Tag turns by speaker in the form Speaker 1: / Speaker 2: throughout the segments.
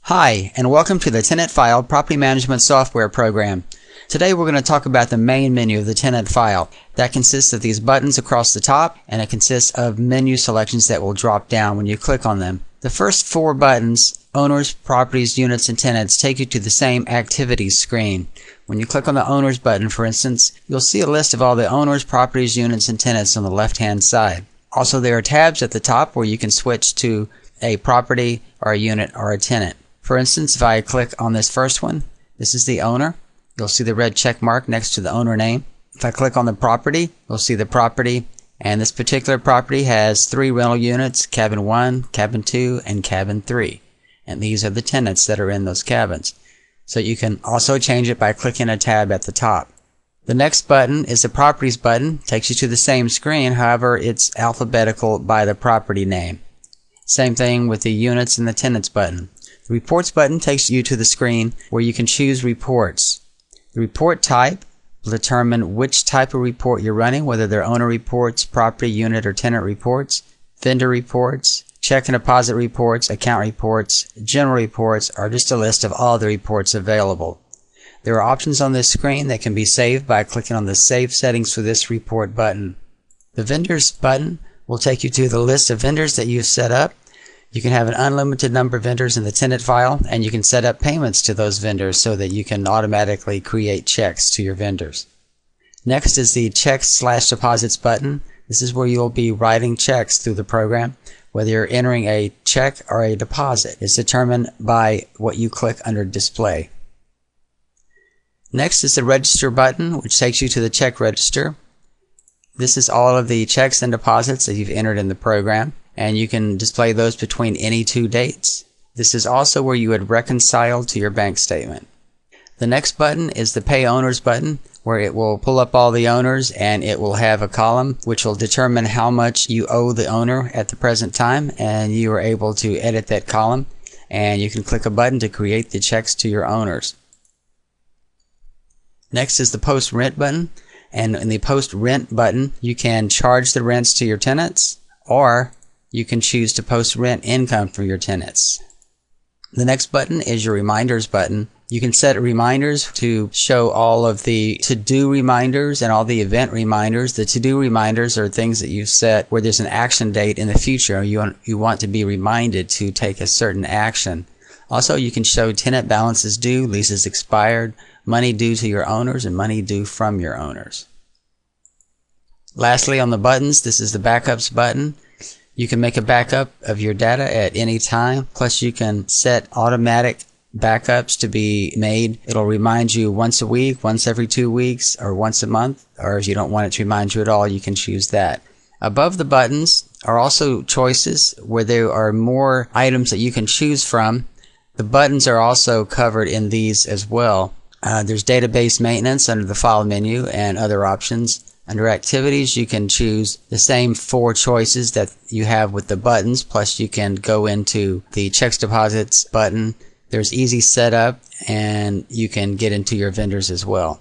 Speaker 1: Hi, and welcome to the Tenant File Property Management Software program. Today we're going to talk about the main menu of the Tenant File. That consists of these buttons across the top, and it consists of menu selections that will drop down when you click on them. The first four buttons, Owners, Properties, Units, and Tenants, take you to the same Activities screen. When you click on the Owners button, for instance, you'll see a list of all the owners, properties, units, and tenants on the left-hand side. Also, there are tabs at the top where you can switch to a property or a unit or a tenant. For instance, if I click on this first one, this is the owner. You'll see the red check mark next to the owner name. If I click on the property, you'll see the property, and this particular property has 3 rental units, cabin 1, cabin 2, and cabin 3. And these are the tenants that are in those cabins. So you can also change it by clicking a tab at the top. The next button is the properties button. Takes you to the same screen, however it's alphabetical by the property name. Same thing with the units and the tenants button. The Reports button takes you to the screen where you can choose reports. The report type will determine which type of report you're running, whether they're owner reports, property, unit, or tenant reports, vendor reports, check and deposit reports, account reports, general reports, or just a list of all the reports available. There are options on this screen that can be saved by clicking on the Save Settings for this report button. The Vendors button will take you to the list of vendors that you've set up. You can have an unlimited number of vendors in the tenant file, and you can set up payments to those vendors so that you can automatically create checks to your vendors. Next is the Checks/Deposits button. This is where you'll be writing checks through the program. Whether you're entering a check or a deposit is determined by what you click under Display. Next is the Register button, which takes you to the check register. This is all of the checks and deposits that you've entered in the program, and you can display those between any 2 dates. This is also where you would reconcile to your bank statement. The next button is the Pay Owners button, where it will pull up all the owners and it will have a column which will determine how much you owe the owner at the present time, and you are able to edit that column, and you can click a button to create the checks to your owners. Next is the Post Rent button, and in the Post Rent button you can charge the rents to your tenants, or you can choose to post rent income for your tenants. The next button is your Reminders button. You can set reminders to show all of the to-do reminders and all the event reminders. The to-do reminders are things that you've set where there's an action date in the future. You want to be reminded to take a certain action. Also, you can show tenant balances due, leases expired, money due to your owners, and money due from your owners. Lastly, on the buttons, this is the Backups button. You can make a backup of your data at any time, plus you can set automatic backups to be made. It'll remind you once a week, once every 2 weeks, or once a month, or if you don't want it to remind you at all, you can choose that. Above the buttons are also choices where there are more items that you can choose from. The buttons are also covered in these as well. There's database maintenance under the file menu and other options. Under Activities, you can choose the same 4 choices that you have with the buttons, plus you can go into the Checks Deposits button. There's Easy Setup, and you can get into your vendors as well.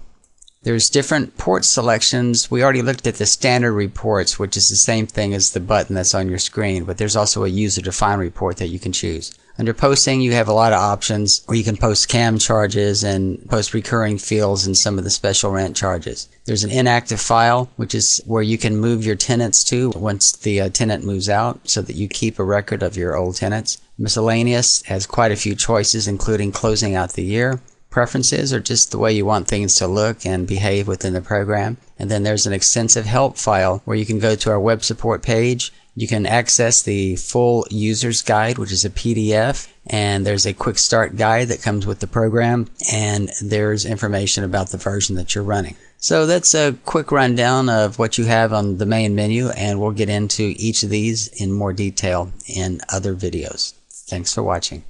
Speaker 1: There's different port selections. We already looked at the Standard Reports, which is the same thing as the button that's on your screen, but there's also a user-defined report that you can choose. Under Posting, you have a lot of options where you can post CAM charges and post recurring fields and some of the special rent charges. There's an Inactive File, which is where you can move your tenants to once the tenant moves out, so that you keep a record of your old tenants. Miscellaneous has quite a few choices, including closing out the year. Preferences are just the way you want things to look and behave within the program. And then there's an Extensive Help file where you can go to our web support page. You can access the full user's guide, which is a PDF, and there's a quick start guide that comes with the program, and there's information about the version that you're running. So that's a quick rundown of what you have on the main menu, and we'll get into each of these in more detail in other videos. Thanks for watching.